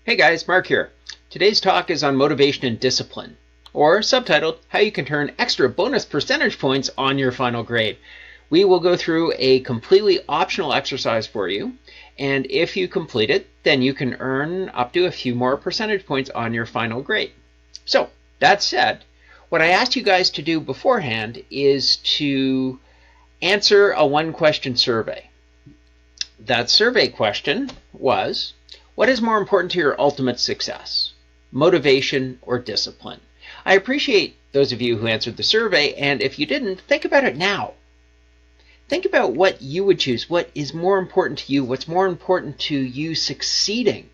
Hey guys, Mark here. Today's talk is on motivation and discipline, or subtitled, How You Can Turn Extra Bonus Percentage Points on Your Final Grade. We will go through a completely optional exercise for you, and if you complete it, then you can earn up to a few more percentage points on your final grade. So, that said, what I asked you guys to do beforehand is to answer a one-question survey. That survey question was, what is more important to your ultimate success, motivation or discipline? I appreciate those of you who answered the survey, and if you didn't, think about it now. Think about what you would choose, what is more important to you, what's more important to you succeeding.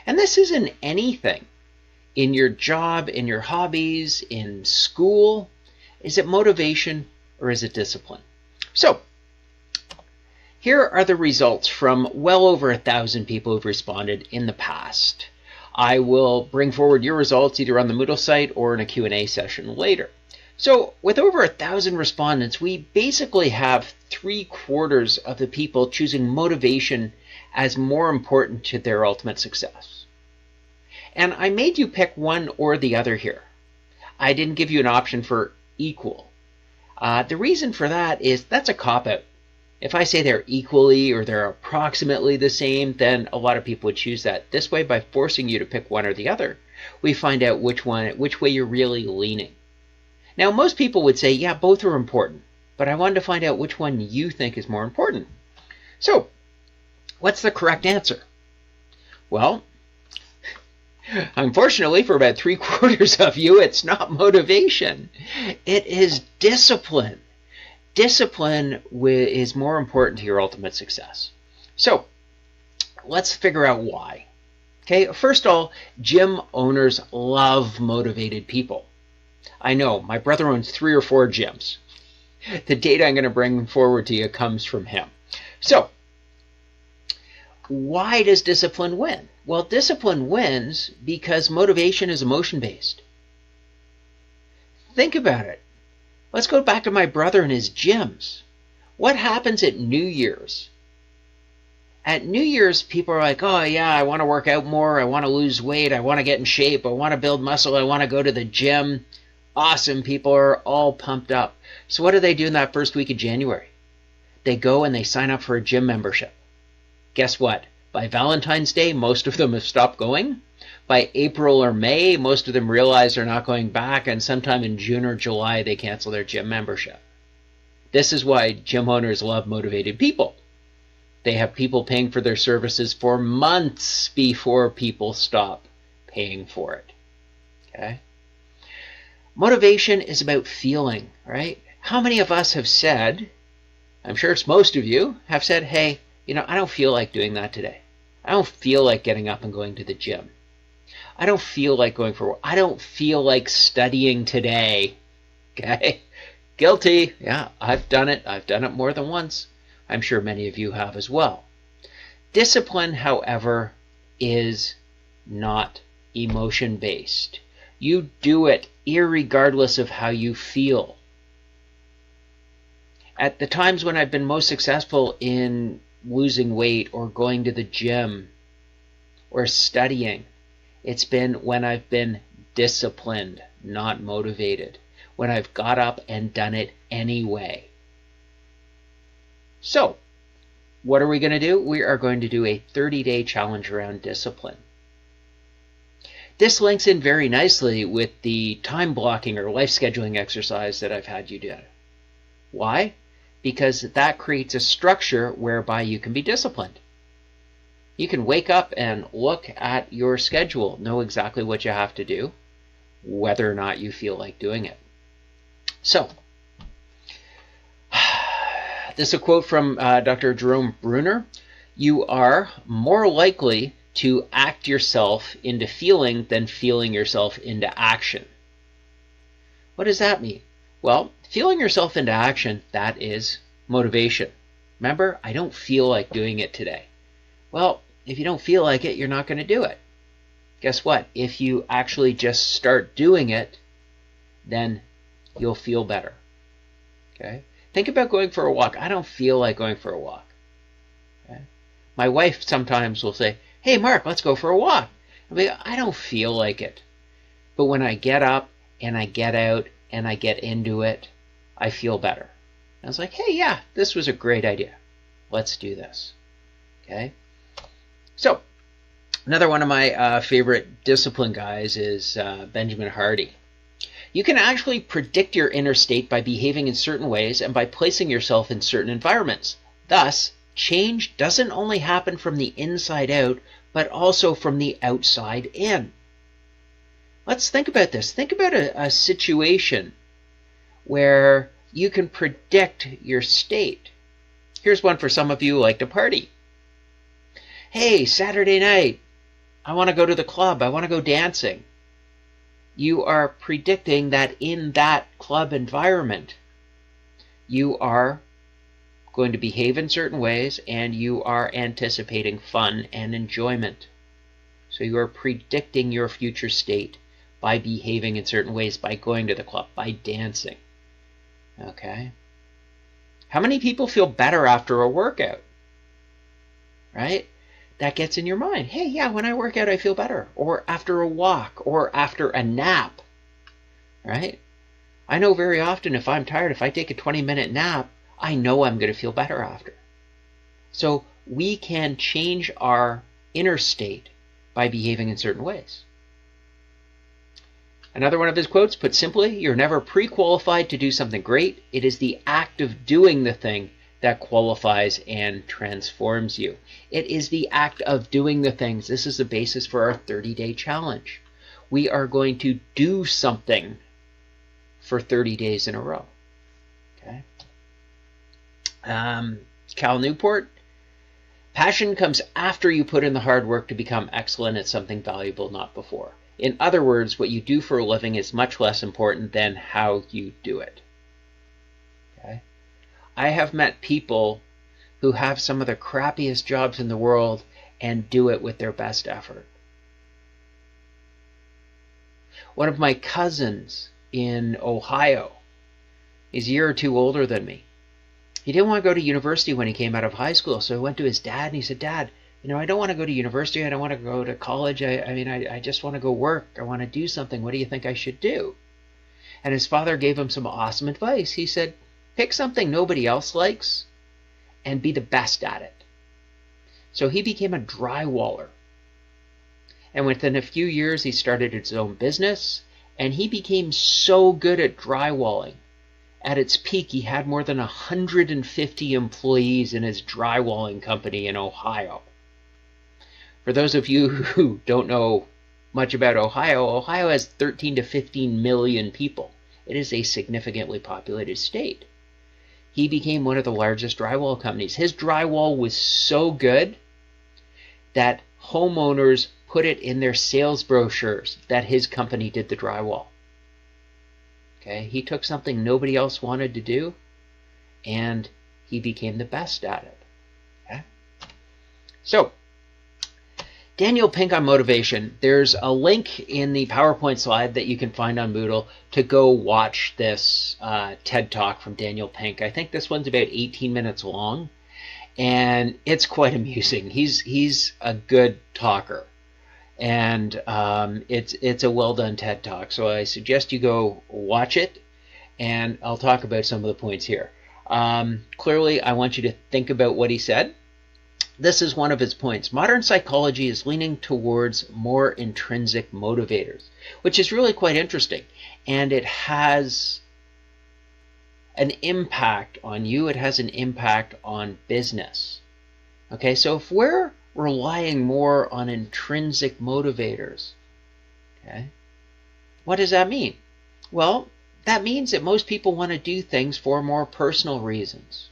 And this isn't anything. In your job, in your hobbies, in school, is it motivation or is it discipline? So, here are the results from well over 1,000 people who've responded in the past. I will bring forward your results either on the Moodle site or in a Q&A session later. So with over 1,000 respondents, we basically have 3/4 of the people choosing motivation as more important to their ultimate success. And I made you pick one or the other here. I didn't give you an option for equal. The reason for that is that's a cop-out. If I say they're equally or they're approximately the same, then a lot of people would choose that. This way, by forcing you to pick one or the other, we find out which way you're really leaning. Now, most people would say, yeah, both are important, but I wanted to find out which one you think is more important. So, what's the correct answer? Well, unfortunately, for about 3/4 of you, it's not motivation. It is discipline. Discipline is more important to your ultimate success. So, let's figure out why. Okay, first of all, gym owners love motivated people. I know, my brother owns 3 or 4 gyms. The data I'm going to bring forward to you comes from him. So, why does discipline win? Well, discipline wins because motivation is emotion-based. Think about it. Let's go back to my brother and his gyms. What happens at New Year's? At New Year's, people are like, oh yeah, I want to work out more, I want to lose weight, I want to get in shape, I want to build muscle, I want to go to the gym. Awesome, people are all pumped up. So what do they do in that first week of January? They go and they sign up for a gym membership. Guess what? By Valentine's Day, most of them have stopped going. By April or May, most of them realize they're not going back, and sometime in June or July, they cancel their gym membership. This is why gym owners love motivated people. They have people paying for their services for months before people stop paying for it. Okay? Motivation is about feeling, right? How many of us have said, I'm sure it's most of you, have said, hey, I don't feel like doing that today. I don't feel like getting up and going to the gym. I don't feel like going for work. I don't feel like studying today. Okay? Guilty. Yeah, I've done it. I've done it more than once. I'm sure many of you have as well. Discipline, however, is not emotion-based. You do it irregardless of how you feel. At the times when I've been most successful in losing weight or going to the gym or studying, it's been when I've been disciplined, not motivated. When I've got up and done it anyway. So, what are we going to do? We are going to do a 30-day challenge around discipline. This links in very nicely with the time blocking or life scheduling exercise that I've had you do. Why? Because that creates a structure whereby you can be disciplined. You can wake up and look at your schedule, know exactly what you have to do, whether or not you feel like doing it. So, this is a quote from Dr. Jerome Bruner. You are more likely to act yourself into feeling than feeling yourself into action. What does that mean? Well, feeling yourself into action, that is motivation. Remember, I don't feel like doing it today. Well, if you don't feel like it, you're not going to do it. Guess what? If you actually just start doing it, then you'll feel better. Okay? Think about going for a walk. I don't feel like going for a walk. Okay? My wife sometimes will say, hey, Mark, let's go for a walk. I don't feel like it. But when I get up and I get out and I get into it, I feel better. I was like, hey, yeah, this was a great idea. Let's do this. Okay. So another one of my favorite discipline guys is Benjamin Hardy. You can actually predict your inner state by behaving in certain ways and by placing yourself in certain environments. Thus, change doesn't only happen from the inside out, but also from the outside in. Let's think about this. Think about a situation where you can predict your state. Here's one for some of you who like to party. Hey, Saturday night, I want to go to the club. I want to go dancing. You are predicting that in that club environment, you are going to behave in certain ways and you are anticipating fun and enjoyment. So you are predicting your future state by behaving in certain ways, by going to the club, by dancing. Okay? How many people feel better after a workout? Right? That gets in your mind. Hey, yeah, when I work out, I feel better. Or after a walk, or after a nap. Right? I know very often if I'm tired, if I take a 20-minute nap, I know I'm going to feel better after. So we can change our inner state by behaving in certain ways. Another one of his quotes, put simply, you're never pre-qualified to do something great. It is the act of doing the thing that qualifies and transforms you. It is the act of doing the things. This is the basis for our 30-day challenge. We are going to do something for 30 days in a row. Okay. Cal Newport, passion comes after you put in the hard work to become excellent at something valuable, not before. In other words, what you do for a living is much less important than how you do it. Okay? I have met people who have some of the crappiest jobs in the world and do it with their best effort. One of my cousins in Ohio, he's a year or two older than me. He didn't want to go to university when he came out of high school, so he went to his dad and he said, Dad, I don't want to go to university. I don't want to go to college. I just want to go work. I want to do something. What do you think I should do? And his father gave him some awesome advice. He said, pick something nobody else likes and be the best at it. So he became a drywaller. And within a few years, he started his own business. And he became so good at drywalling. At its peak, he had more than 150 employees in his drywalling company in Ohio. For those of you who don't know much about Ohio, Ohio has 13 to 15 million people. It is a significantly populated state. He became one of the largest drywall companies. His drywall was so good that homeowners put it in their sales brochures that his company did the drywall. Okay, he took something nobody else wanted to do, and he became the best at it. Okay? So, Daniel Pink on motivation. There's a link in the PowerPoint slide that you can find on Moodle to go watch this TED Talk from Daniel Pink. I think this one's about 18 minutes long, and it's quite amusing. He's a good talker, and it's a well-done TED Talk. So I suggest you go watch it, and I'll talk about some of the points here. Clearly, I want you to think about what he said. This is one of his points. Modern psychology is leaning towards more intrinsic motivators, which is really quite interesting. And it has an impact on you. It has an impact on business. Okay, so if we're relying more on intrinsic motivators, okay, what does that mean? Well, that means that most people want to do things for more personal reasons.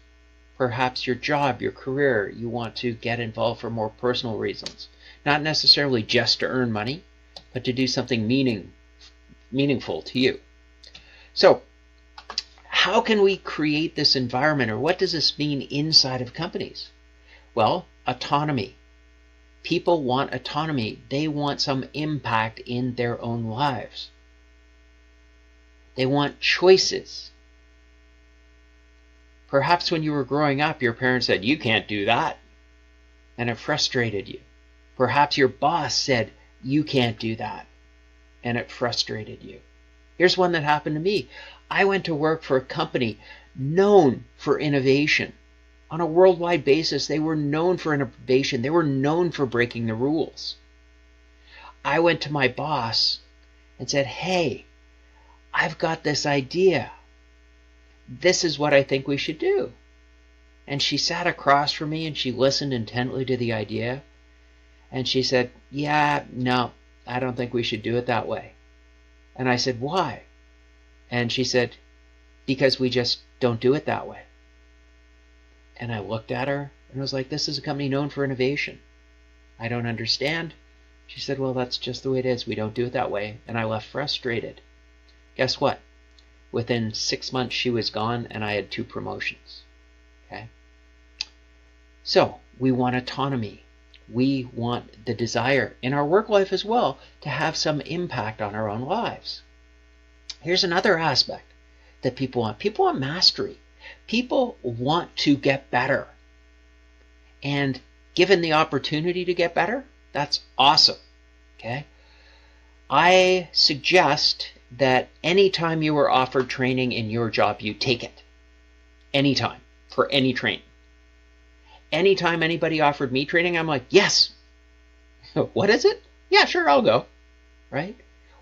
Perhaps your job, your career, you want to get involved for more personal reasons. Not necessarily just to earn money, but to do something meaningful to you. So, how can we create this environment, or what does this mean inside of companies? Well, autonomy. People want autonomy. They want some impact in their own lives. They want choices. Perhaps when you were growing up, your parents said, you can't do that, and it frustrated you. Perhaps your boss said, you can't do that. And it frustrated you. Here's one that happened to me. I went to work for a company known for innovation. On a worldwide basis, they were known for innovation. They were known for breaking the rules. I went to my boss and said, hey, I've got this idea. This is what I think we should do. And she sat across from me and she listened intently to the idea. And she said, yeah, no, I don't think we should do it that way. And I said, why? And she said, because we just don't do it that way. And I looked at her and was like, this is a company known for innovation. I don't understand. She said, well, that's just the way it is. We don't do it that way. And I left frustrated. Guess what? Within 6 months, she was gone and I had 2 promotions. Okay? So we want autonomy. We want the desire in our work life as well to have some impact on our own lives. Here's another aspect that people want. People want mastery. People want to get better. And given the opportunity to get better, that's awesome. Okay? I suggest that anytime you are offered training in your job, you take it. Anytime, for any training. Anytime anybody offered me training, I'm like, yes. What is it? Yeah, sure, I'll go. Right?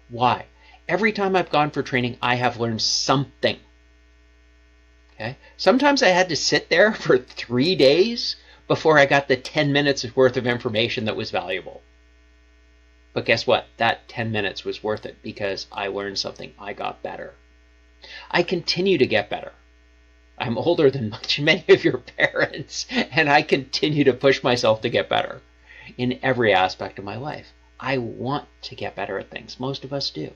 Why? Every time I've gone for training, I have learned something. Okay? Sometimes I had to sit there for 3 days before I got the 10 minutes worth of information that was valuable. But guess what? That 10 minutes was worth it because I learned something. I got better. I continue to get better. I'm older than many of your parents, and I continue to push myself to get better in every aspect of my life. I want to get better at things. Most of us do.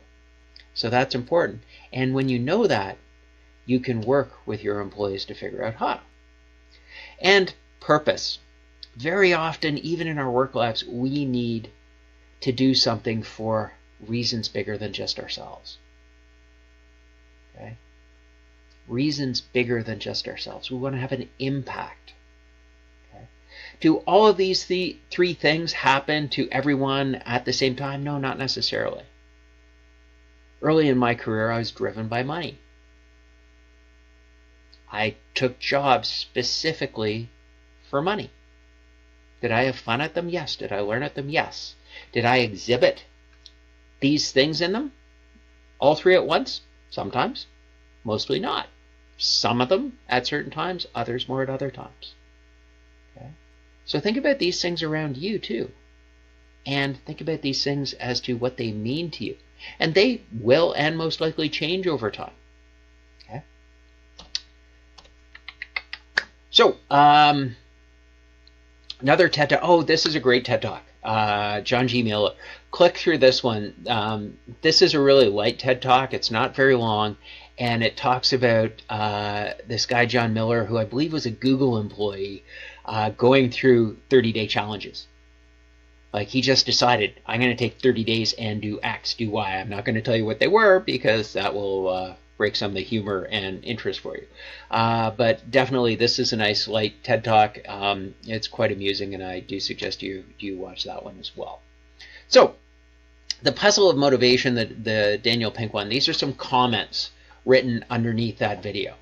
So that's important. And when you know that, you can work with your employees to figure out how. And purpose. Very often, even in our work lives, we need to do something for reasons bigger than just ourselves. Okay? Reasons bigger than just ourselves. We want to have an impact. Okay? Do all of these 3 things happen to everyone at the same time? No, not necessarily. Early in my career, I was driven by money. I took jobs specifically for money. Did I have fun at them? Yes. Did I learn at them? Yes. Did I exhibit these things in them? All 3 at once? Sometimes. Mostly not. Some of them at certain times, others more at other times. Okay? So think about these things around you too. And think about these things as to what they mean to you. And they will and most likely change over time. Okay? So, another TED Talk. Oh, this is a great TED Talk. John G. Miller. Click through this one. This is a really light TED Talk. It's not very long. And it talks about this guy, John Miller, who I believe was a Google employee, going through 30-day challenges. Like he just decided, I'm going to take 30 days and do X, do Y. I'm not going to tell you what they were because that will break some of the humor and interest for you. But definitely this is a nice light TED Talk. It's quite amusing, and I do suggest you watch that one as well. So the puzzle of motivation, the Daniel Pink one, these are some comments written underneath that video.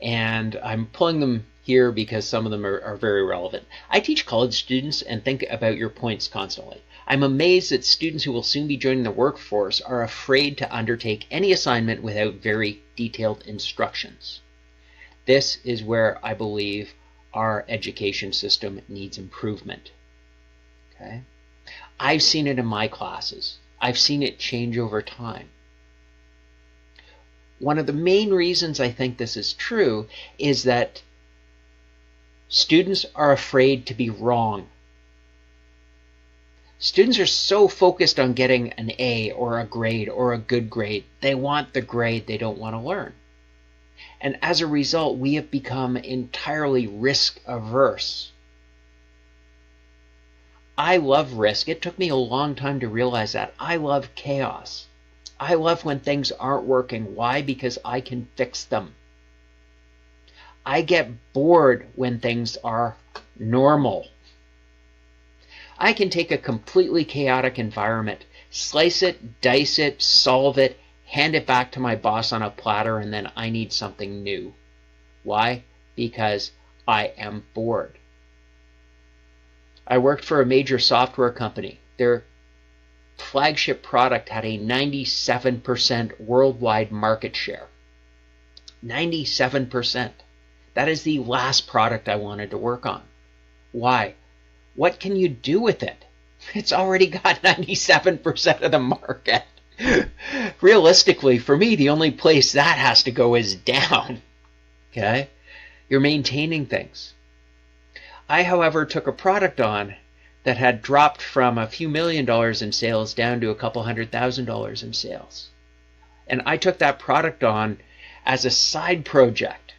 And I'm pulling them here because some of them are very relevant. I teach college students and think about your points constantly. I'm amazed that students who will soon be joining the workforce are afraid to undertake any assignment without very detailed instructions. This is where I believe our education system needs improvement. Okay? I've seen it in my classes. I've seen it change over time. One of the main reasons I think this is true is that students are afraid to be wrong. Students are so focused on getting an A or a grade or a good grade. They want the grade. They don't want to learn. And as a result, we have become entirely risk averse. I love risk. It took me a long time to realize that. I love chaos. I love when things aren't working. Why? Because I can fix them. I get bored when things are normal. I can take a completely chaotic environment, slice it, dice it, solve it, hand it back to my boss on a platter, and then I need something new. Why? Because I am bored. I worked for a major software company. Their flagship product had a 97% worldwide market share. 97%. That is the last product I wanted to work on. Why? What can you do with it? It's already got 97% of the market. Realistically, for me, the only place that has to go is down. Okay? You're maintaining things. I, however, took a product on that had dropped from a few $1,000,000 in sales down to a couple $100,000 in sales. And I took that product on as a side project.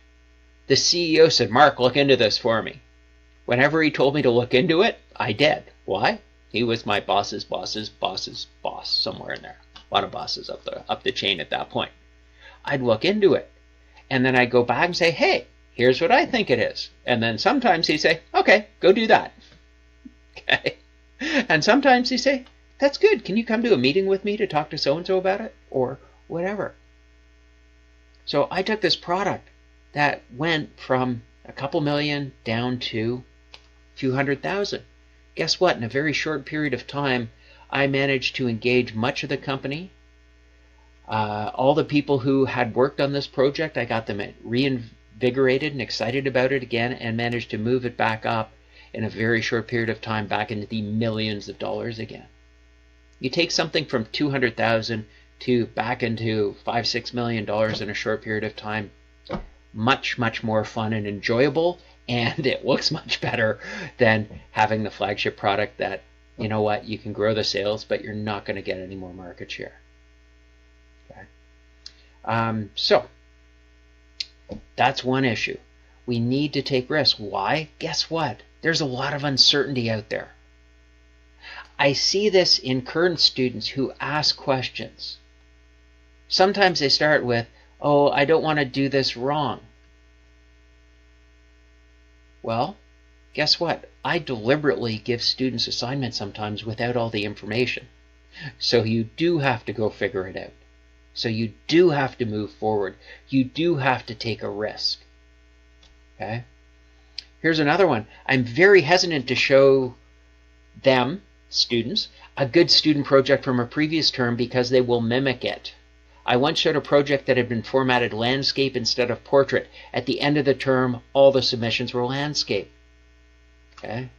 The CEO said, "Mark, look into this for me." Whenever he told me to look into it, I did. Why? He was my boss's boss's boss's boss, somewhere in there. A lot of bosses up the chain at that point. I'd look into it. And then I'd go back and say, "Hey, here's what I think it is." And then sometimes he'd say, "Okay, go do that." Okay. And sometimes he'd say, "That's good. Can you come to a meeting with me to talk to so-and-so about it?" Or whatever. So I took this product that went from a couple million down to a few $100,000. Guess what? In a very short period of time, I managed to engage much of the company. All the people who had worked on this project, I got them reinvigorated and excited about it again, and managed to move it back up in a very short period of time back into the millions of dollars again. You take something from 200,000 to back into $5-6 million in a short period of time. Much, much more fun and enjoyable, and it looks much better than having the flagship product that, you know what, you can grow the sales, but you're not going to get any more market share. Okay. So that's one issue. We need to take risks. Why? Guess what? There's a lot of uncertainty out there. I see this in current students who ask questions. Sometimes they start with, "Oh, I don't want to do this wrong." Well, guess what? I deliberately give students assignments sometimes without all the information. So you do have to go figure it out. So you do have to move forward. You do have to take a risk. Okay? Here's another one. I'm very hesitant to show them, students, a good student project from a previous term because they will mimic it. I once showed a project that had been formatted landscape instead of portrait. At the end of the term, all the submissions were landscape. Okay?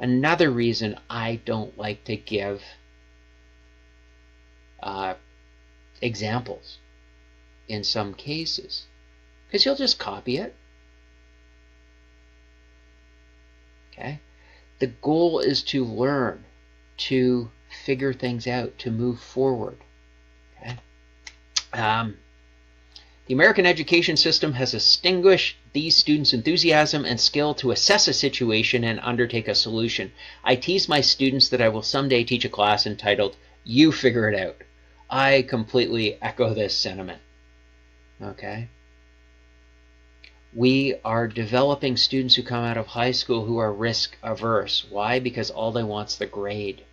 Another reason I don't like to give examples in some cases, because you'll just copy it. Okay? The goal is to learn, to figure things out, to move forward. Okay? The American education system has extinguished these students' enthusiasm and skill to assess a situation and undertake a solution. I tease my students that I will someday teach a class entitled, "You Figure It Out." I completely echo this sentiment. Okay? We are developing students who come out of high school who are risk averse. Why? Because all they want is the grade.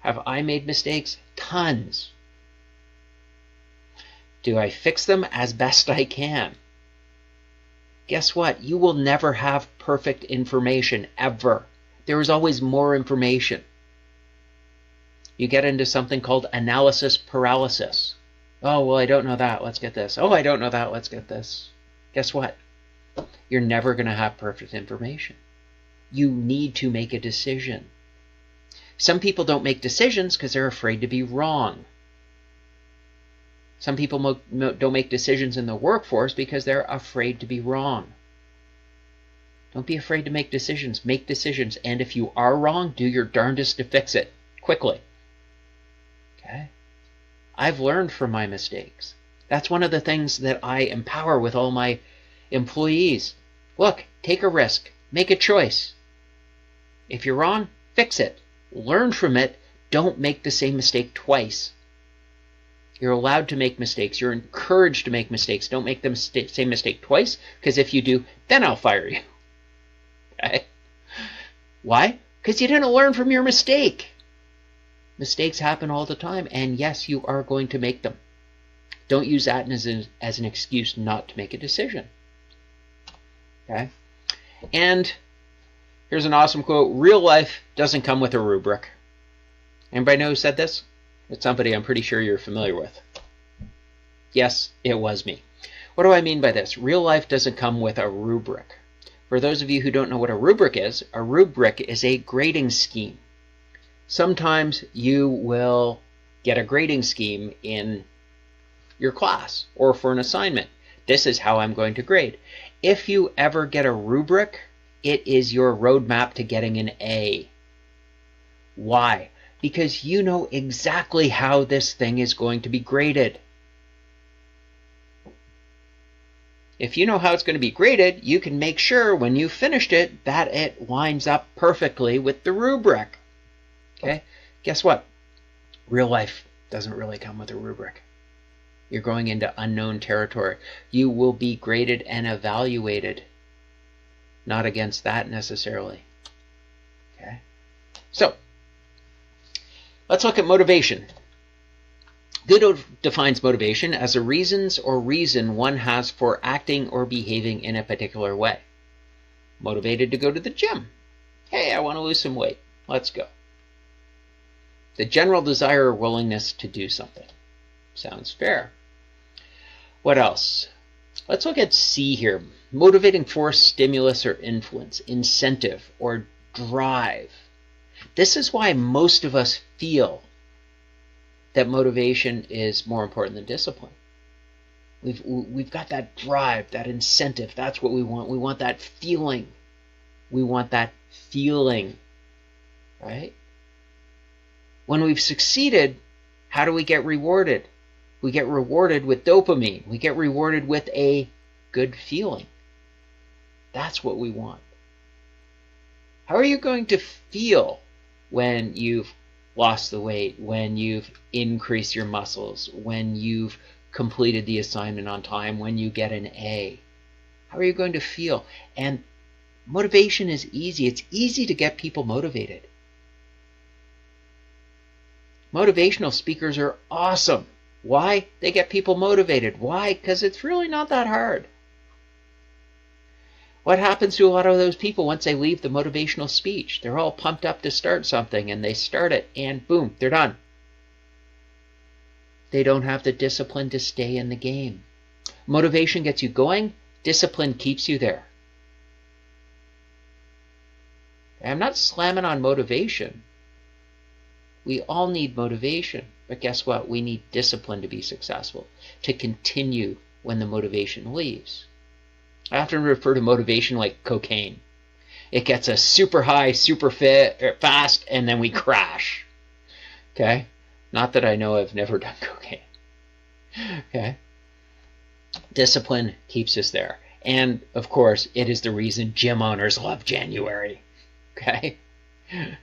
Have I made mistakes? Tons. Do I fix them as best I can? Guess what? You will never have perfect information, ever. There is always more information. You get into something called analysis paralysis. Oh, well, I don't know that. Let's get this. Oh, I don't know that. Let's get this. Guess what? You're never going to have perfect information. You need to make a decision. Some people don't make decisions because they're afraid to be wrong. Some people don't make decisions in the workforce because they're afraid to be wrong. Don't be afraid to make decisions. Make decisions. And if you are wrong, do your darndest to fix it quickly. Okay? I've learned from my mistakes. That's one of the things that I empower with all my employees. Look, take a risk. Make a choice. If you're wrong, fix it. Learn from it. Don't make the same mistake twice. You're allowed to make mistakes. You're encouraged to make mistakes. Don't make the same mistake twice, because if you do, then I'll fire you. Okay? Why? Because you didn't learn from your mistake. Mistakes happen all the time, and yes, you are going to make them. Don't use that as an excuse not to make a decision. Okay? And here's an awesome quote. Real life doesn't come with a rubric. Anybody know who said this? It's somebody I'm pretty sure you're familiar with. Yes, it was me. What do I mean by this? Real life doesn't come with a rubric. For those of you who don't know what a rubric is a grading scheme. Sometimes you will get a grading scheme in your class or for an assignment. This is how I'm going to grade. If you ever get a rubric, it is your roadmap to getting an A. Why? Because you know exactly how this thing is going to be graded. If you know how it's going to be graded, you can make sure when you finished it that it lines up perfectly with the rubric. Okay? Guess what? Real life doesn't really come with a rubric. You're going into unknown territory. You will be graded and evaluated. Not against that necessarily. Okay? So, let's look at motivation. Good defines motivation as the reasons or reason one has for acting or behaving in a particular way. Motivated to go to the gym. Hey, I want to lose some weight. Let's go. The general desire or willingness to do something. Sounds fair. What else? Let's look at C here. Motivating force, stimulus, or influence, incentive, or drive. This is why most of us feel that motivation is more important than discipline. We've got that drive, that incentive. That's what we want. We want that feeling. We want that feeling, right? When we've succeeded, how do we get rewarded? We get rewarded with dopamine. We get rewarded with a good feeling. That's what we want. How are you going to feel when you've lost the weight, when you've increased your muscles, when you've completed the assignment on time, when you get an A? How are you going to feel? And motivation is easy. It's easy to get people motivated. Motivational speakers are awesome. Why? They get people motivated. Why? Because it's really not that hard. What happens to a lot of those people once they leave the motivational speech? They're all pumped up to start something, and they start it, and boom, they're done. They don't have the discipline to stay in the game. Motivation gets you going. Discipline keeps you there. I'm not slamming on motivation. We all need motivation, but guess what? We need discipline to be successful, to continue when the motivation leaves. I often refer to motivation like cocaine. It gets us super high, super fit, fast, and then we crash. Okay? Not that I know, I've never done cocaine. Okay? Discipline keeps us there. And, of course, it is the reason gym owners love January. Okay?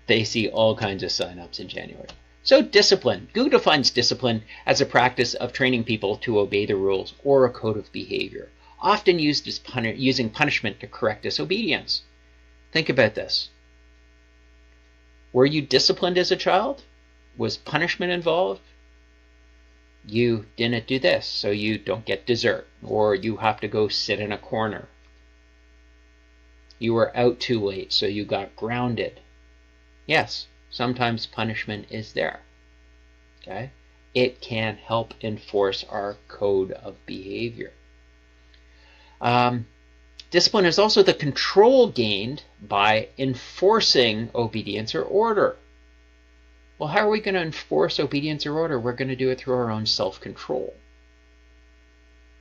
They see all kinds of signups in January. So discipline. Google defines discipline as a practice of training people to obey the rules or a code of behavior, often used as using punishment to correct disobedience. Think about this. Were you disciplined as a child? Was punishment involved? You didn't do this, so you don't get dessert, or you have to go sit in a corner. You were out too late, so you got grounded. Yes, sometimes punishment is there. Okay? It can help enforce our code of behavior. Discipline is also the control gained by enforcing obedience or order. Well, how are we going to enforce obedience or order? We're going to do it through our own self-control.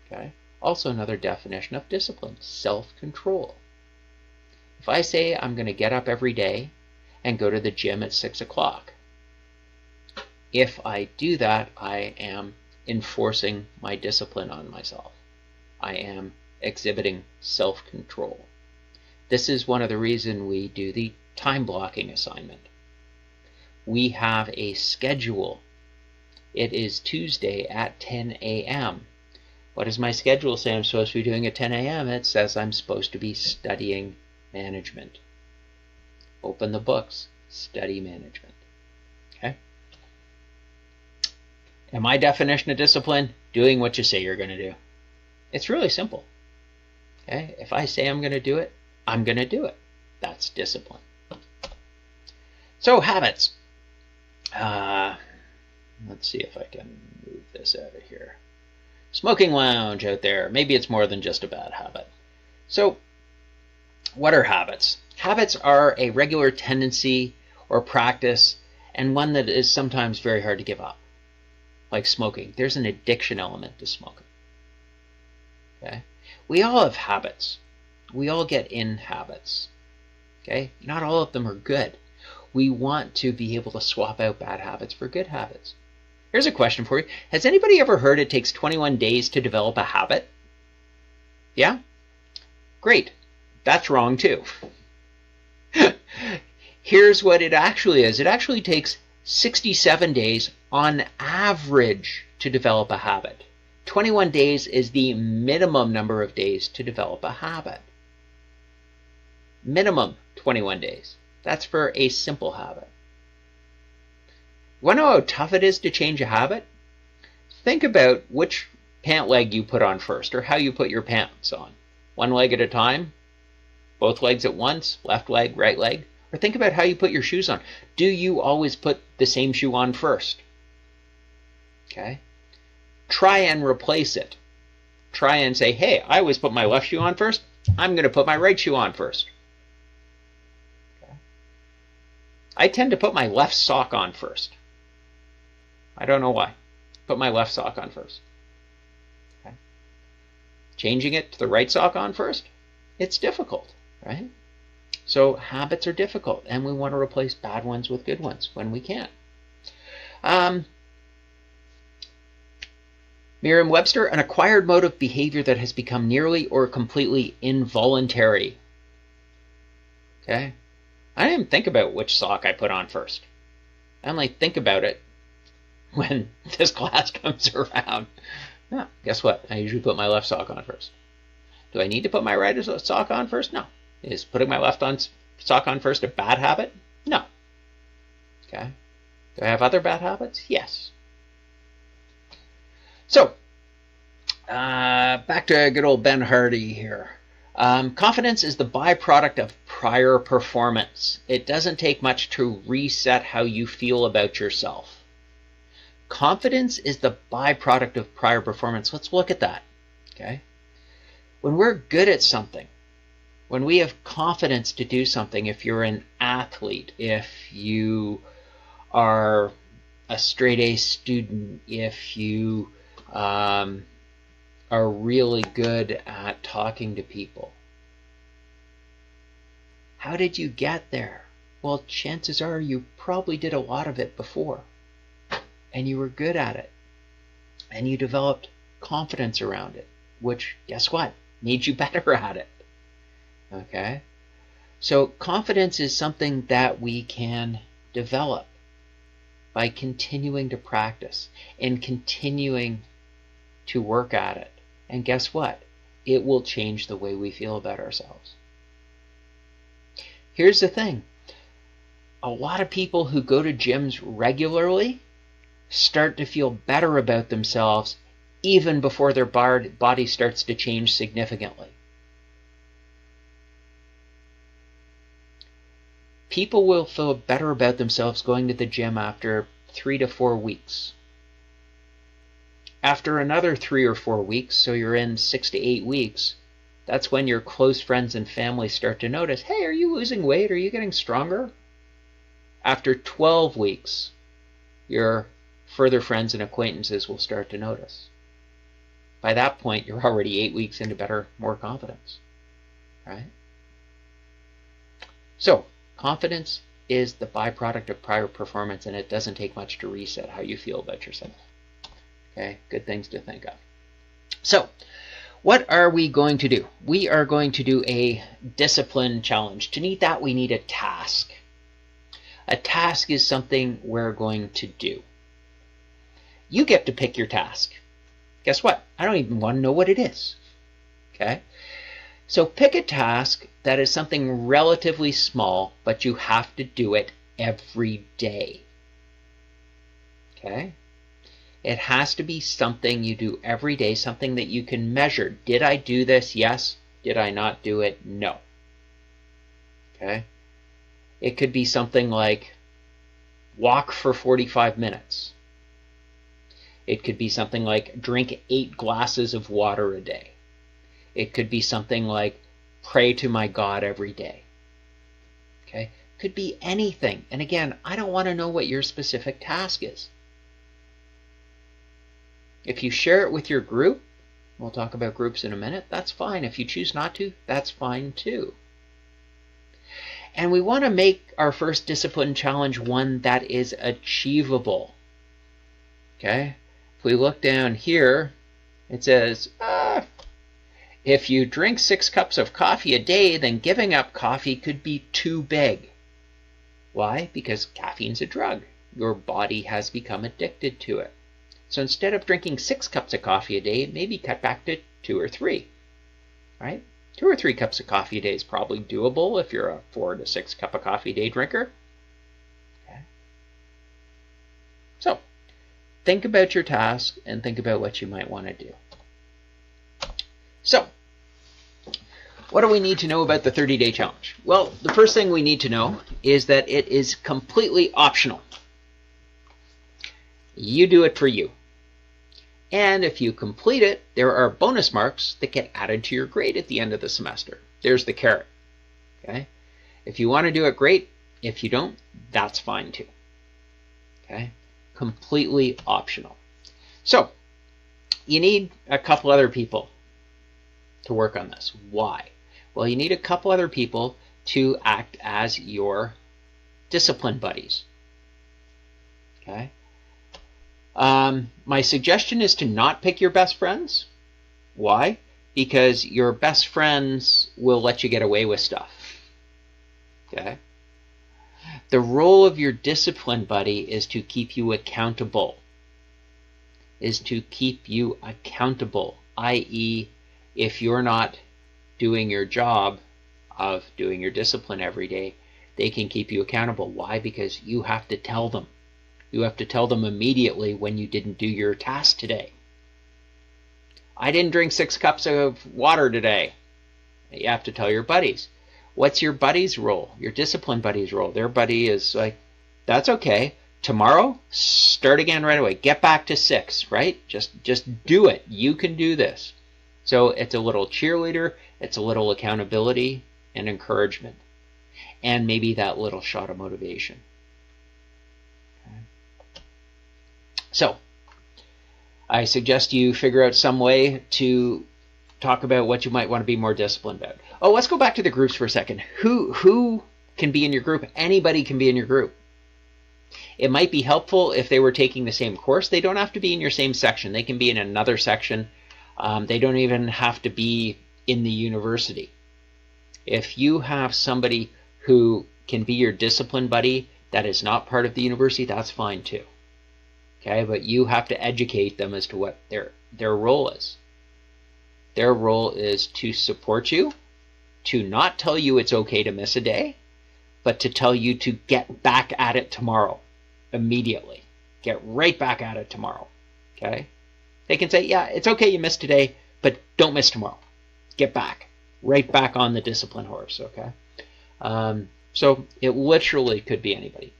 Okay? Also another definition of discipline, self-control. If I say I'm going to get up every day and go to the gym at 6 o'clock, if I do that, I am enforcing my discipline on myself. I am exhibiting self-control. This is one of the reasons we do the time blocking assignment. We have a schedule. It is Tuesday at 10 a.m. What does my schedule say I'm supposed to be doing at 10 a.m.? It says I'm supposed to be studying management. Open the books. Study management. Okay? And my definition of discipline, doing what you say you're going to do. It's really simple. Okay? If I say I'm going to do it, I'm going to do it. That's discipline. So habits. Let's see if I can move this out of here. Smoking lounge out there. Maybe it's more than just a bad habit. So what are habits? Habits are a regular tendency or practice, and one that is sometimes very hard to give up. Like smoking. There's an addiction element to smoking. Okay? We all have habits. We all get in habits. Okay? Not all of them are good. We want to be able to swap out bad habits for good habits. Here's a question for you. Has anybody ever heard it takes 21 days to develop a habit? Yeah? Great. That's wrong too. Here's what it actually is. It actually takes 67 days on average to develop a habit. 21 days is the minimum number of days to develop a habit. Minimum 21 days. That's for a simple habit. You want to know how tough it is to change a habit? Think about which pant leg you put on first, or how you put your pants on. One leg at a time, both legs at once, left leg, right leg. Or think about how you put your shoes on. Do you always put the same shoe on first? Okay. Try and replace it. Try and say, hey, I always put my left shoe on first. I'm going to put my right shoe on first. Okay. I tend to put my left sock on first. I don't know why. Put my left sock on first. Okay. Changing it to the right sock on first, it's difficult, right? So habits are difficult, and we want to replace bad ones with good ones when we can. Merriam-Webster, an acquired mode of behavior that has become nearly or completely involuntary. Okay? I didn't even think about which sock I put on first. I only think about it when this class comes around. Yeah, guess what? I usually put my left sock on first. Do I need to put my right sock on first? No. Is putting my left sock on first a bad habit? No. Okay. Do I have other bad habits? Yes. So, back to good old Ben Hardy here. Confidence is the byproduct of prior performance. It doesn't take much to reset how you feel about yourself. Confidence is the byproduct of prior performance. Let's look at that. Okay. When we're good at something, when we have confidence to do something, if you're an athlete, if you are a straight A student, if you are really good at talking to people, how did you get there? Well, chances are you probably did a lot of it before, and you were good at it, and you developed confidence around it, which, guess what, made you better at it. Okay? So confidence is something that we can develop by continuing to practice and continuing to work at it. And guess what? It will change the way we feel about ourselves. Here's the thing. A lot of people who go to gyms regularly start to feel better about themselves even before their body starts to change significantly. People will feel better about themselves going to the gym after 3 to 4 weeks. After another 3 or 4 weeks, so you're in 6 to 8 weeks, that's when your close friends and family start to notice, hey, are you losing weight? Are you getting stronger? After 12 weeks, your further friends and acquaintances will start to notice. By that point, you're already 8 weeks into better, more confidence, right? So, confidence is the byproduct of prior performance, and it doesn't take much to reset how you feel about yourself. Okay, good things to think of. So, what are we going to do? We are going to do a discipline challenge. To need that, we need a task. A task is something we're going to do. You get to pick your task. Guess what? I don't even want to know what it is. Okay? So pick a task that is something relatively small, but you have to do it every day. Okay? It has to be something you do every day, something that you can measure. Did I do this? Yes. Did I not do it? No. Okay? It could be something like walk for 45 minutes. It could be something like drink 8 glasses of water a day. It could be something like pray to my God every day. Okay? Could be anything. And again, I don't want to know what your specific task is. If you share it with your group, we'll talk about groups in a minute, that's fine. If you choose not to, that's fine too. And we want to make our first discipline challenge one that is achievable. Okay? If we look down here, it says, if you drink 6 cups of coffee a day, then giving up coffee could be too big. Why? Because caffeine's a drug. Your body has become addicted to it. So instead of drinking 6 cups of coffee a day, maybe cut back to 2 or 3. Right? 2 or 3 cups of coffee a day is probably doable if you're a 4 to 6 cup of coffee a day drinker. Okay. So think about your task and think about what you might want to do. So what do we need to know about the 30-day challenge? Well, the first thing we need to know is that it is completely optional. You do it for you. And if you complete it, there are bonus marks that get added to your grade at the end of the semester. There's the carrot. Okay? If you want to do it, great. If you don't, that's fine too. Okay? Completely optional. So, you need a couple other people to work on this. Why? Well, you need a couple other people to act as your discipline buddies. Okay? My suggestion is to not pick your best friends. Why? Because your best friends will let you get away with stuff. Okay? The role of your discipline buddy is to keep you accountable. I.e., if you're not doing your job of doing your discipline every day, they can keep you accountable. Why? Because you have to tell them. You have to tell them immediately when you didn't do your task today. I didn't drink 6 cups of water today. You have to tell your buddies. What's your buddy's role? Your discipline buddy's role. Their buddy is like, that's okay. Tomorrow, start again right away. Get back to 6, right? Just do it. You can do this. So it's a little cheerleader. It's a little accountability and encouragement. And maybe that little shot of motivation. So, I suggest you figure out some way to talk about what you might want to be more disciplined about. Oh, let's go back to the groups for a second. Who can be in your group? Anybody can be in your group. It might be helpful if they were taking the same course. They don't have to be in your same section. They can be in another section. They don't even have to be in the university. If you have somebody who can be your discipline buddy that is not part of the university, that's fine too. Okay, but you have to educate them as to what their role is. Their role is to support you, to not tell you it's okay to miss a day, but to tell you to get back at it tomorrow, immediately. Get right back at it tomorrow. Okay? They can say, yeah, it's okay you missed today, but don't miss tomorrow. Get back. Right back on the discipline horse, okay? So it literally could be anybody.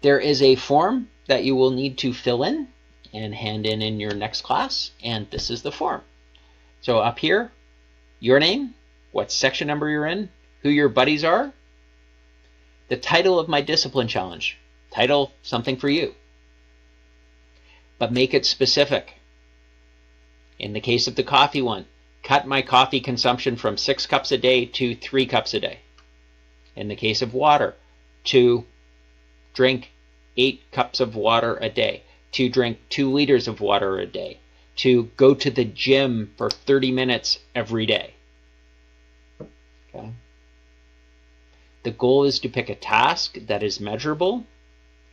There is a form that you will need to fill in and hand in your next class, and this is the form. So up here, your name, what section number you're in, who your buddies are, the title of my discipline challenge. Title, something for you. But make it specific. In the case of the coffee one, cut my coffee consumption from 6 cups a day to 3 cups a day. In the case of water, to drink 8 cups of water a day, to drink 2 liters of water a day, to go to the gym for 30 minutes every day. Okay? The goal is to pick a task that is measurable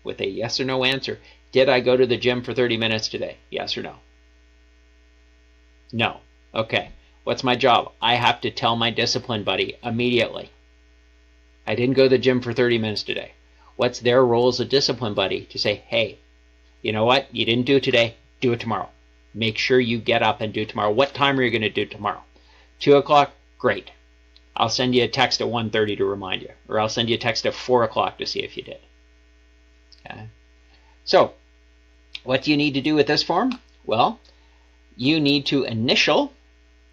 with a yes or no answer. Did I go to the gym for 30 minutes today? Yes or no? No. Okay. What's my job? I have to tell my discipline buddy immediately, I didn't go to the gym for 30 minutes today. What's their role as a discipline buddy? To say, hey, you know what? You didn't do it today. Do it tomorrow. Make sure you get up and do it tomorrow. What time are you going to do it tomorrow? 2 o'clock? Great. I'll send you a text at 1:30 to remind you. Or I'll send you a text at 4 o'clock to see if you did. Okay. So, what do you need to do with this form? Well, you need to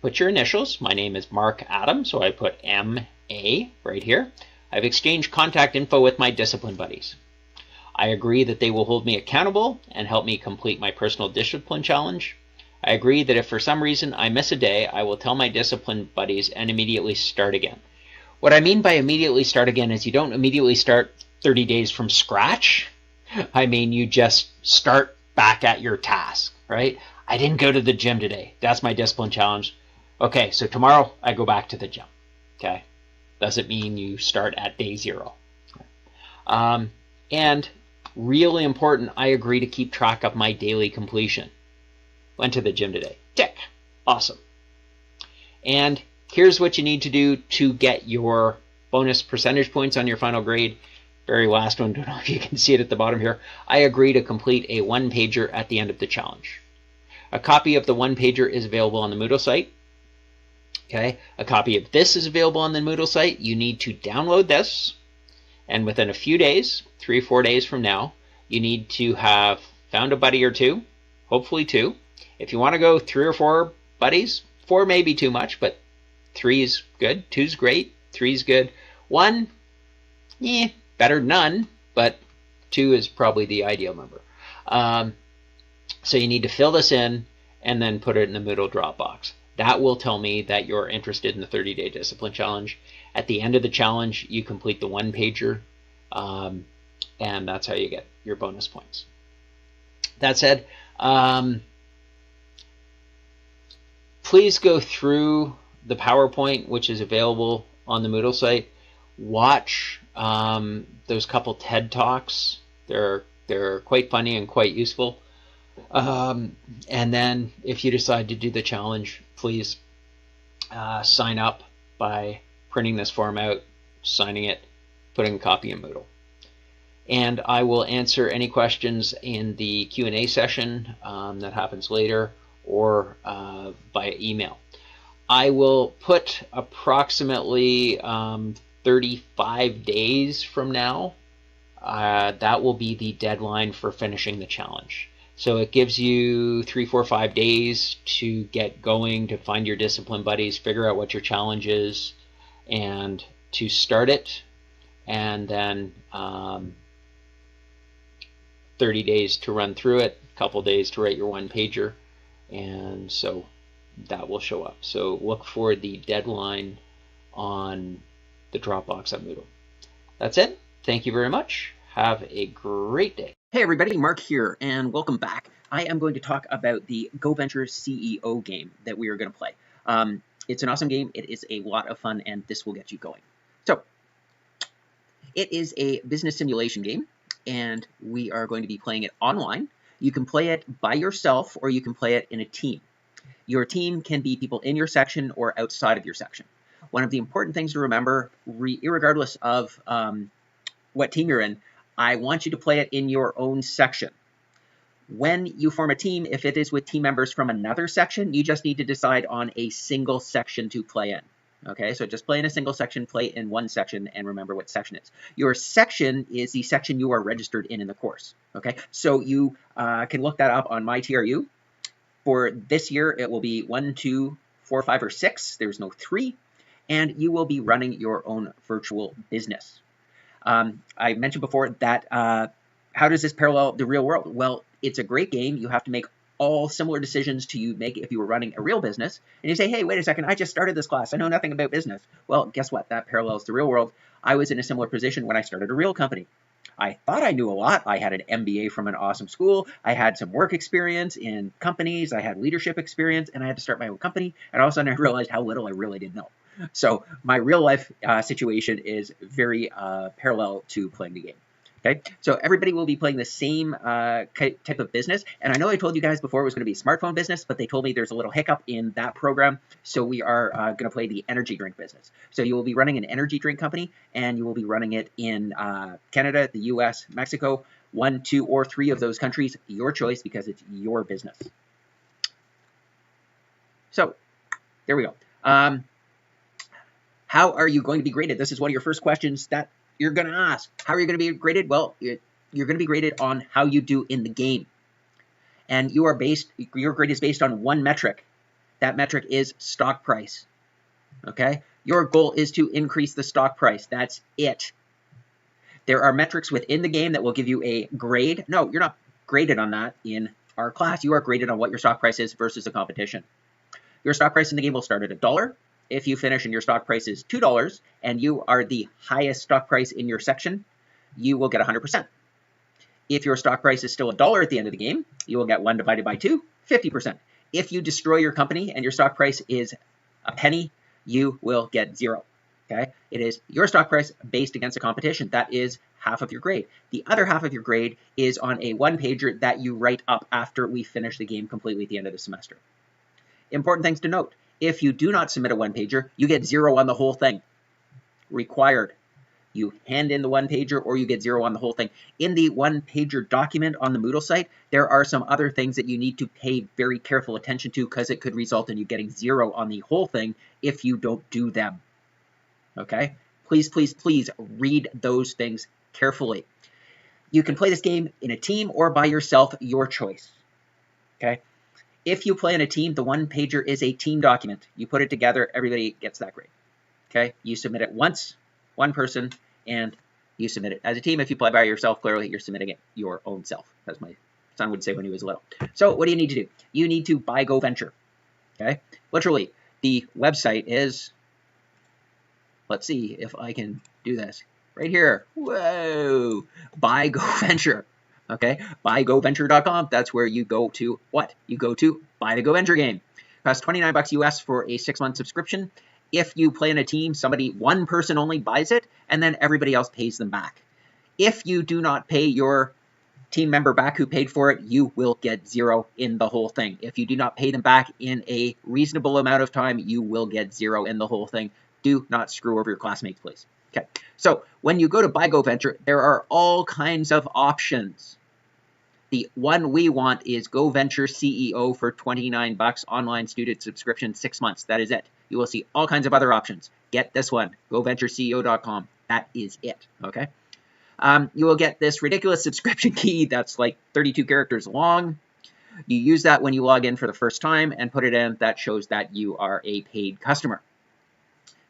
put your initials. My name is Mark Adams, so I put M.A. right here. I've exchanged contact info with my discipline buddies. I agree that they will hold me accountable and help me complete my personal discipline challenge. I agree that if for some reason I miss a day, I will tell my discipline buddies and immediately start again. What I mean by immediately start again is you don't immediately start 30 days from scratch. I mean, you just start back at your task, right? I didn't go to the gym today. That's my discipline challenge. Okay, so tomorrow I go back to the gym. Okay, doesn't mean you start at day 0. And really important, I agree to keep track of my daily completion. Went to the gym today. Tick. Awesome. And here's what you need to do to get your bonus percentage points on your final grade. Very last one, don't know if you can see it at the bottom here. I agree to complete a 1-pager at the end of the challenge. A copy of the 1-pager is available on the Moodle site. Okay, a copy of this is available on the Moodle site. You need to download this, and within a few days, 3 or 4 days from now, you need to have found a buddy or 2, hopefully 2. If you want to go 3 or 4 buddies, 4 may be too much, but 3 is good, 2 is great, 3 is good. 1, better than none, but 2 is probably the ideal number. So you need to fill this in and then put it in the Moodle Dropbox. That will tell me that you're interested in the 30-day discipline challenge. At the end of the challenge, you complete the 1-pager, and that's how you get your bonus points. That said, please go through the PowerPoint, which is available on the Moodle site. Watch those couple TED Talks. They're quite funny and quite useful. And then if you decide to do the challenge, please sign up by printing this form out, signing it, putting a copy in Moodle. And I will answer any questions in the Q&A session that happens later, or via email. I will put approximately 35 days from now. That will be the deadline for finishing the challenge. So it gives you 3, 4, 5 days to get going, to find your discipline buddies, figure out what your challenge is, and to start it. And then 30 days to run through it, a couple days to write your 1-pager, and so that will show up. So look for the deadline on the Dropbox at Moodle. That's it. Thank you very much. Have a great day. Hey everybody, Mark here, and welcome back. I am going to talk about the GoVenture CEO game that we are going to play. It's an awesome game. It is a lot of fun, and this will get you going. So, it is a business simulation game, and we are going to be playing it online. You can play it by yourself, or you can play it in a team. Your team can be people in your section or outside of your section. One of the important things to remember, irregardless of what team you're in, I want you to play it in your own section. When you form a team, if it is with team members from another section, you just need to decide on a single section to play in. Okay, so just play in a single section, play in one section, and remember what section it's. Your section is the section you are registered in the course. Okay, so you can look that up on my TRU. For this year, it will be 1, 2, 4, 5, or 6. There's no 3. And you will be running your own virtual business. I mentioned before that how does this parallel the real world? Well, it's a great game. You have to make all similar decisions to you make if you were running a real business. And you say, hey, wait a second, I just started this class. I know nothing about business. Well, guess what? That parallels the real world. I was in a similar position when I started a real company. I thought I knew a lot. I had an MBA from an awesome school. I had some work experience in companies. I had leadership experience, and I had to start my own company. And all of a sudden, I realized how little I really didn't know. So my real life situation is very parallel to playing the game. Okay, so everybody will be playing the same type of business. And I know I told you guys before it was going to be a smartphone business, but they told me there's a little hiccup in that program. So we are going to play the energy drink business. So you will be running an energy drink company, and you will be running it in Canada, the US, Mexico, 1, 2, or 3 of those countries, your choice, because it's your business. So there we go. How are you going to be graded? This is one of your first questions that you're going to ask. How are you going to be graded? Well, you're going to be graded on how you do in the game. And your grade is based on one metric. That metric is stock price. Okay? Your goal is to increase the stock price. That's it. There are metrics within the game that will give you a grade. No, you're not graded on that in our class. You are graded on what your stock price is versus the competition. Your stock price in the game will start at $1. If you finish and your stock price is $2 and you are the highest stock price in your section, you will get 100%. If your stock price is still $1 at the end of the game, you will get 1 divided by 2, 50%. If you destroy your company and your stock price is a penny, you will get 0. Okay? It is your stock price based against the competition. That is half of your grade. The other half of your grade is on a one-pager that you write up after we finish the game completely at the end of the semester. Important things to note. If you do not submit a one-pager, you get 0 on the whole thing. Required. You hand in the one-pager or you get 0 on the whole thing. In the one-pager document on the Moodle site, there are some other things that you need to pay very careful attention to because it could result in you getting 0 on the whole thing if you don't do them. Okay? Please, please, please read those things carefully. You can play this game in a team or by yourself, your choice. Okay? If you play in a team, the one-pager is a team document. You put it together, everybody gets that grade. Okay? You submit it once, one person, and you submit it as a team. If you play by yourself, clearly you're submitting it your own self, as my son would say when he was little. So what do you need to do? You need to buy GoVenture. Okay? Literally, the website is, let's see if I can do this. Right here. Whoa! Buy GoVenture. Okay, buygoventure.com. That's where you go to what? You go to buy the GoVenture game. It costs $29 US for a 6-month subscription. If you play in a team, one person only buys it, and then everybody else pays them back. If you do not pay your team member back who paid for it, you will get 0 in the whole thing. If you do not pay them back in a reasonable amount of time, you will get 0 in the whole thing. Do not screw over your classmates, please. Okay, so when you go to buy GoVenture, there are all kinds of options. The one we want is GoVenture CEO for $29 online student subscription, 6 months. That is it. You will see all kinds of other options. Get this one, GoVentureCEO.com. That is it, okay? You will get this ridiculous subscription key that's like 32 characters long. You use that when you log in for the first time and put it in. That shows that you are a paid customer.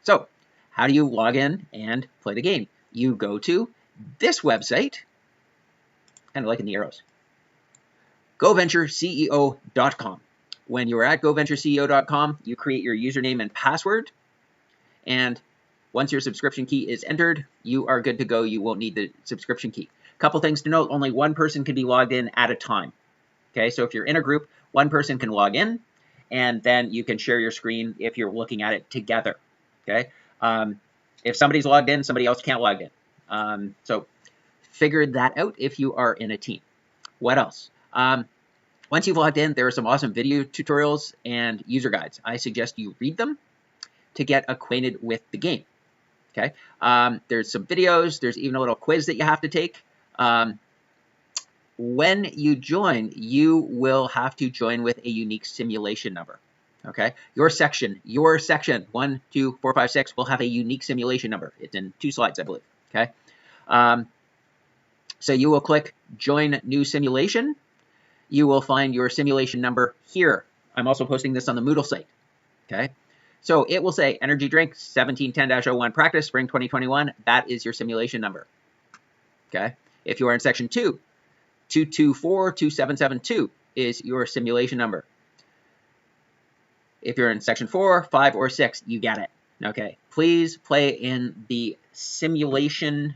So, how do you log in and play the game? You go to this website, kind of liking the arrows, GoVentureCEO.com. When you're at GoVentureCEO.com, you create your username and password, and once your subscription key is entered, you are good to go. You won't need the subscription key. Couple things to note, only one person can be logged in at a time. Okay, so if you're in a group, one person can log in, and then you can share your screen if you're looking at it together. Okay, if somebody's logged in, somebody else can't log in. So figure that out if you are in a team. What else? Once you've logged in, there are some awesome video tutorials and user guides. I suggest you read them to get acquainted with the game. Okay, there's some videos. There's even a little quiz that you have to take. When you join, you will have to join with a unique simulation number. Okay, your section 1, 2, 4, 5, 6 will have a unique simulation number. It's in 2 slides, I believe. Okay, so you will click Join New Simulation. You will find your simulation number here. I'm also posting this on the Moodle site. Okay, so it will say Energy Drink 1710-01 Practice Spring 2021. That is your simulation number. Okay, if you are in section 2, 2242772 is your simulation number. If you're in section 4, 5, or 6, you get it. Okay, please play in the simulation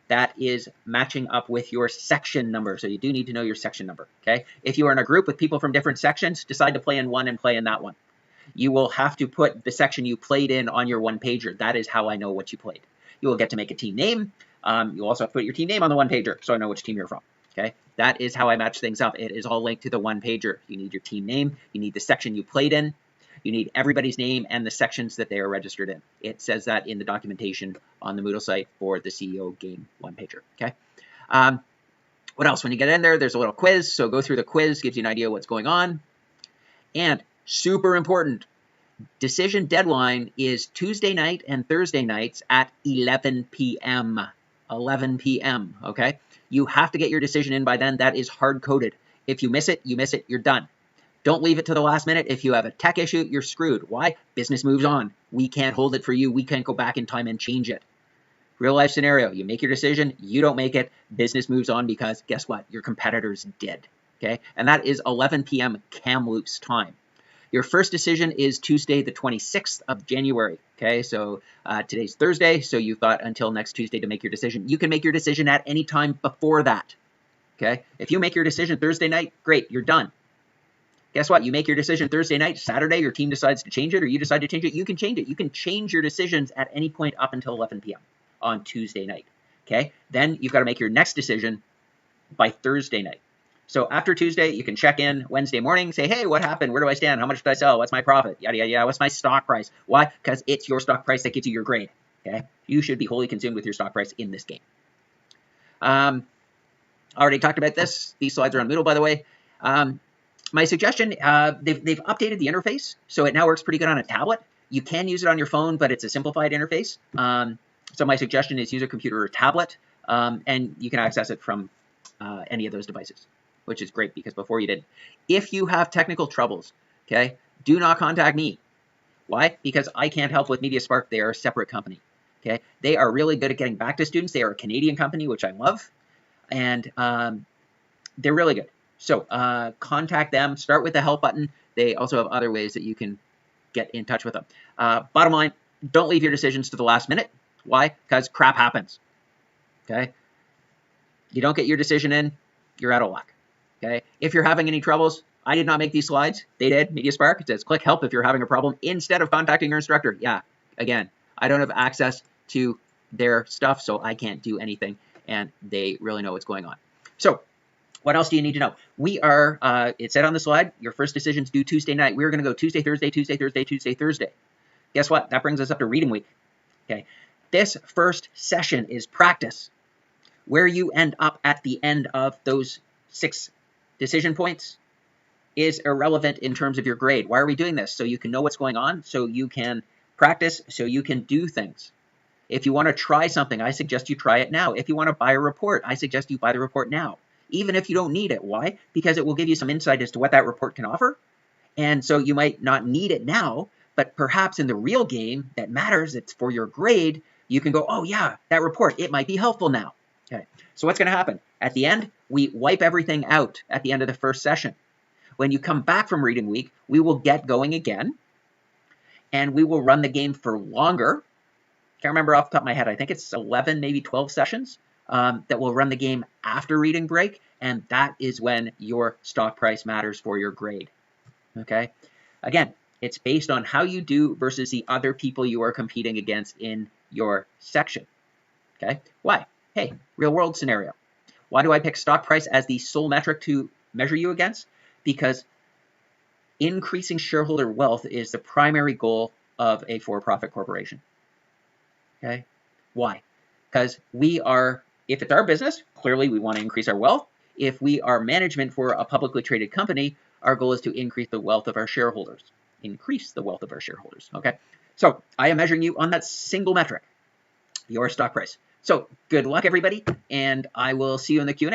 that is matching up with your section number. So you do need to know your section number, okay? If you are in a group with people from different sections, decide to play in one and play in that one. You will have to put the section you played in on your one-pager. That is how I know what you played. You will get to make a team name. You also have to put your team name on the one-pager so I know which team you're from. Okay, that is how I match things up. It is all linked to the one-pager. You need your team name, you need the section you played in, you need everybody's name and the sections that they are registered in. It says that in the documentation on the Moodle site for the CEO game one-pager. Okay. What else? When you get in there, there's a little quiz. So go through the quiz, gives you an idea what's going on. And super important, decision deadline is Tuesday night and Thursday nights at 11 p.m. 11 p.m. Okay. You have to get your decision in by then. That is hard-coded. If you miss it, you're done. Don't leave it to the last minute. If you have a tech issue, you're screwed. Why? Business moves on. We can't hold it for you. We can't go back in time and change it. Real life scenario. You make your decision. You don't make it. Business moves on because guess what? Your competitors did. Okay. And that is 11 p.m. Kamloops time. Your first decision is Tuesday, the 26th of January. Okay, so today's Thursday, so you've got until next Tuesday to make your decision. You can make your decision at any time before that. Okay, if you make your decision Thursday night, great, you're done. Guess what? You make your decision Thursday night, Saturday, your team decides to change it, or you decide to change it, you can change it. You can change your decisions at any point up until 11 p.m. on Tuesday night. Okay, then you've got to make your next decision by Thursday night. So after Tuesday, you can check in Wednesday morning, say, hey, what happened? Where do I stand? How much did I sell? What's my profit? Yada, yada, yada. What's my stock price? Why? Because it's your stock price that gives you your grade. Okay? You should be wholly consumed with your stock price in this game. Already talked about this. These slides are on Moodle, by the way. My suggestion, they've updated the interface, so it now works pretty good on a tablet. You can use it on your phone, but it's a simplified interface. So my suggestion is use a computer or tablet, and you can access it from any of those devices, which is great because before you didn't. If you have technical troubles, okay, do not contact me. Why? Because I can't help with MediaSpark. They are a separate company. Okay, they are really good at getting back to students. They are a Canadian company, which I love, and they're really good. So contact them. Start with the help button. They also have other ways that you can get in touch with them. Bottom line, don't leave your decisions to the last minute. Why? Because crap happens. Okay, you don't get your decision in, you're out of luck. Okay, if you're having any troubles, I did not make these slides. They did. MediaSpark. It says click help if you're having a problem instead of contacting your instructor. Yeah, again, I don't have access to their stuff, so I can't do anything, and they really know what's going on. So what else do you need to know? We are, it said on the slide, your first decision's due Tuesday night. We're going to go Tuesday, Thursday, Tuesday, Thursday, Tuesday, Thursday. Guess what? That brings us up to reading week. Okay, this first session is practice. Where you end up at the end of those 6 decision points is irrelevant in terms of your grade. Why are we doing this? So you can know what's going on, so you can practice, so you can do things. If you want to try something, I suggest you try it now. If you want to buy a report, I suggest you buy the report now, even if you don't need it. Why? Because it will give you some insight as to what that report can offer. And so you might not need it now, but perhaps in the real game that matters, it's for your grade, you can go, oh yeah, that report, it might be helpful now. Okay, so what's going to happen? At the end, we wipe everything out at the end of the first session. When you come back from reading week, we will get going again, and we will run the game for longer. Can't remember off the top of my head. I think it's 11, maybe 12 sessions that will run the game after reading break, and that is when your stock price matters for your grade. Okay, again, it's based on how you do versus the other people you are competing against in your section. Okay, why? Hey, real world scenario. Why do I pick stock price as the sole metric to measure you against? Because increasing shareholder wealth is the primary goal of a for-profit corporation. Okay, why? Because we are, if it's our business, clearly we want to increase our wealth. If we are management for a publicly traded company, our goal is to increase the wealth of our shareholders. Increase the wealth of our shareholders. Okay, so I am measuring you on that single metric, your stock price. So good luck, everybody, and I will see you in the Q&A.